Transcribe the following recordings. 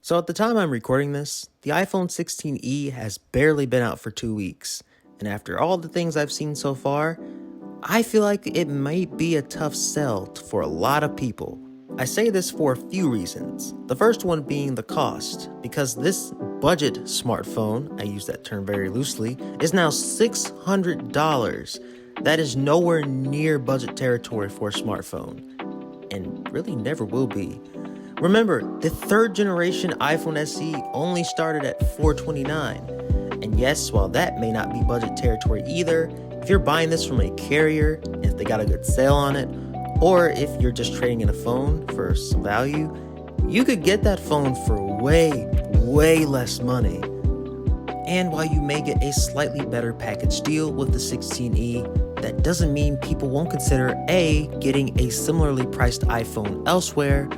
So at the time I'm recording this, the iPhone 16e has barely been out for 2 weeks. And after all the things I've seen so far, I feel like it might be a tough sell for a lot of people. I say this for a few reasons. The first one being the cost, because this budget smartphone, I use that term very loosely, is now $600. That is nowhere near budget territory for a smartphone, and really never will be. Remember, the third generation iPhone SE only started at $429. And yes, while that may not be budget territory either, if you're buying this from a carrier, if they got a good sale on it, or if you're just trading in a phone for some value, you could get that phone for way less money. And while you may get a slightly better package deal with the 16e, that doesn't mean people won't consider A, getting a similarly priced iPhone elsewhere,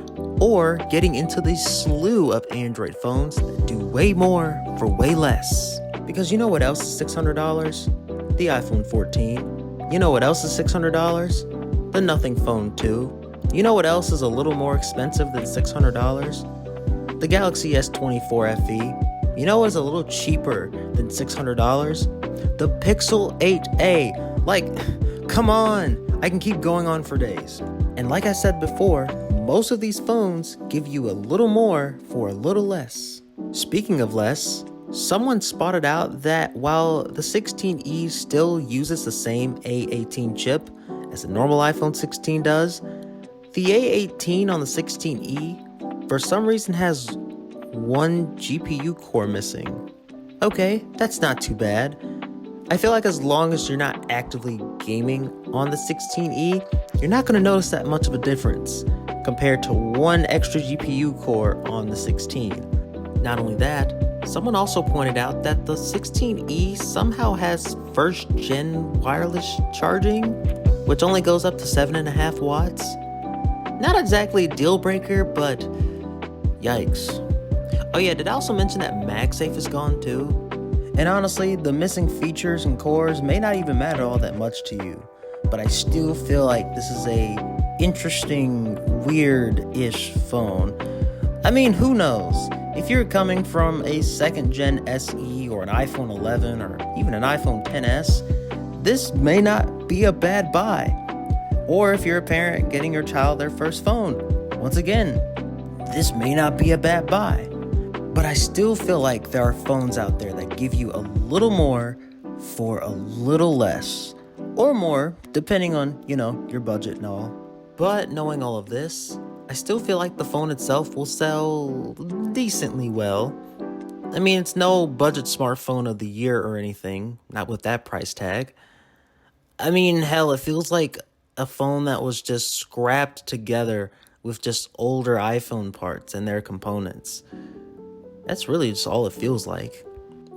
or getting into the slew of Android phones that do way more for way less. Because you know what else is $600? The iPhone 14. You know what else is $600? The Nothing Phone 2. You know what else is a little more expensive than $600? The Galaxy S24 FE. You know what's a little cheaper than $600? The Pixel 8a. Like, come on! I can keep going on for days. And like I said before, most of these phones give you a little more for a little less. Speaking of less, someone spotted out that while the 16e still uses the same A18 chip as the normal iPhone 16 does, the A18 on the 16e for some reason has one GPU core missing. Okay, that's not too bad. I feel like as long as you're not actively gaming on the 16e, you're not going to notice that much of a difference compared to one extra GPU core on the 16. Not only that, someone also pointed out that the 16e somehow has first gen wireless charging, which only goes up to 7.5 watts. Not exactly a deal breaker, but yikes. Oh yeah, did I also mention that MagSafe is gone too? And honestly, the missing features and cores may not even matter all that much to you, but I still feel like this is a interesting, weird-ish phone. I mean, who knows? If you're coming from a second gen SE or an iPhone 11 or even an iPhone XS, this may not be a bad buy. Or if you're a parent getting your child their first phone, once again, this may not be a bad buy. But I still feel like there are phones out there that give you a little more for a little less. Or more, depending on, your budget and all. But knowing all of this, I still feel like the phone itself will sell decently well. I mean, it's no budget smartphone of the year or anything, not with that price tag. I mean, hell, it feels like a phone that was just scrapped together with just older iPhone parts and their components. That's really just all it feels like.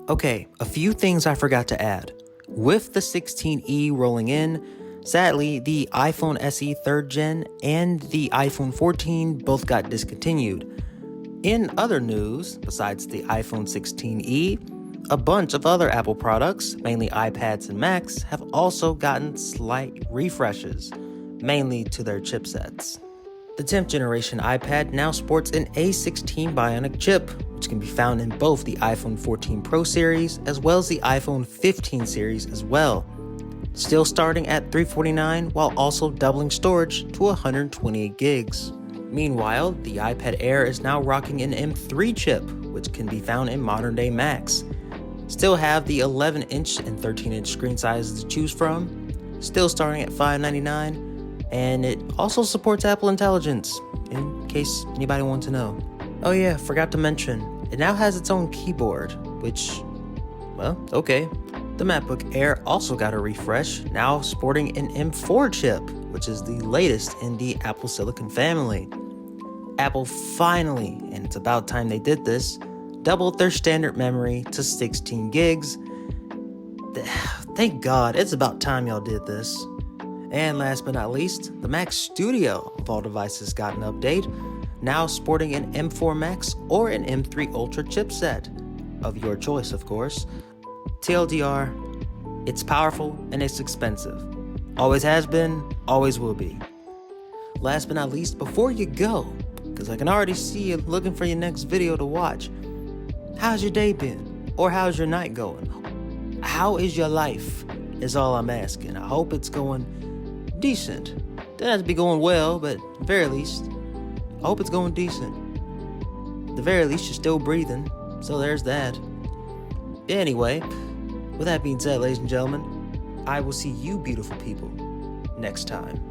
Okay, a few things I forgot to add. With the 16e rolling in, sadly, the iPhone SE 3rd gen and the iPhone 14 both got discontinued. In other news, besides the iPhone 16e, a bunch of other Apple products, mainly iPads and Macs, have also gotten slight refreshes, mainly to their chipsets. The 10th generation iPad now sports an A16 Bionic chip, which can be found in both the iPhone 14 Pro series as well as the iPhone 15 series as well. Still starting at $349 while also doubling storage to 128 gigs. Meanwhile, the iPad Air is now rocking an M3 chip, which can be found in modern day Macs. Still have the 11-inch and 13-inch screen sizes to choose from, still starting at $599. And it also supports Apple Intelligence, in case anybody wants to know. Oh yeah, forgot to mention, it now has its own keyboard, which, well, okay. The MacBook Air also got a refresh, now sporting an M4 chip, which is the latest in the Apple Silicon family. Apple finally, and it's about time they did this, doubled their standard memory to 16 gigs. Thank God, it's about time y'all did this. And last but not least, the Mac Studio of all devices got an update, now sporting an M4 Max or an M3 Ultra chipset, of your choice of course. TLDR, it's powerful and it's expensive. Always has been, always will be. Last but not least, before you go, because I can already see you looking for your next video to watch. How's your day been? Or how's your night going? How is your life? Is all I'm asking. I hope it's going decent. Doesn't have to be going well, but at the very least, I hope it's going decent. At the very least, you're still breathing, so there's that. Anyway, with that being said, ladies and gentlemen, I will see you beautiful people next time.